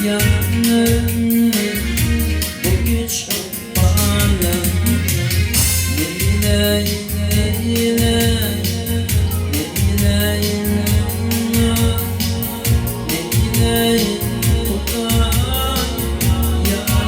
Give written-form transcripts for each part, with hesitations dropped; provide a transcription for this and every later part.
Yanım bu güç bana Leyle leyle leyle leyle Kudan yanım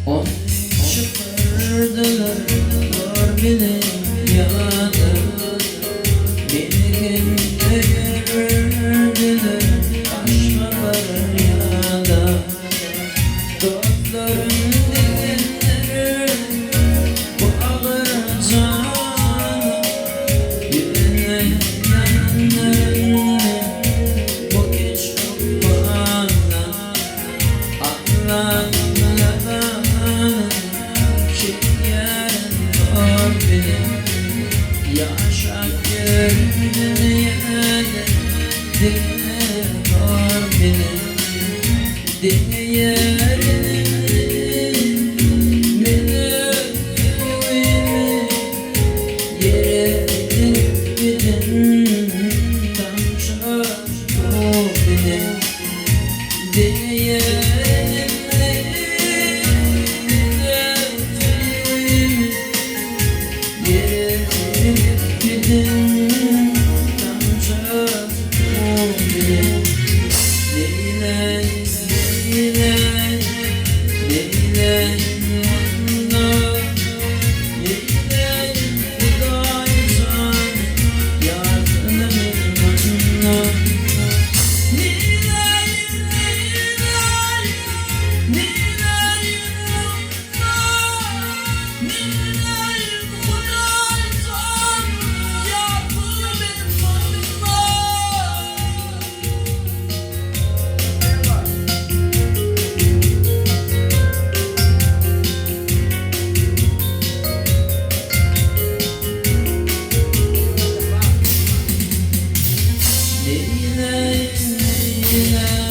On çıkardılar var bile yadı Bir gün gördüler aşmalar yada Dostların dikenleri bu ağır canı Yüreğine yanarım bu güç bana Allah'ım yaşa gönlüm yâne dinle var benim Değerini benim yerini gidin tam şart o benim Değerini Leyle, leyle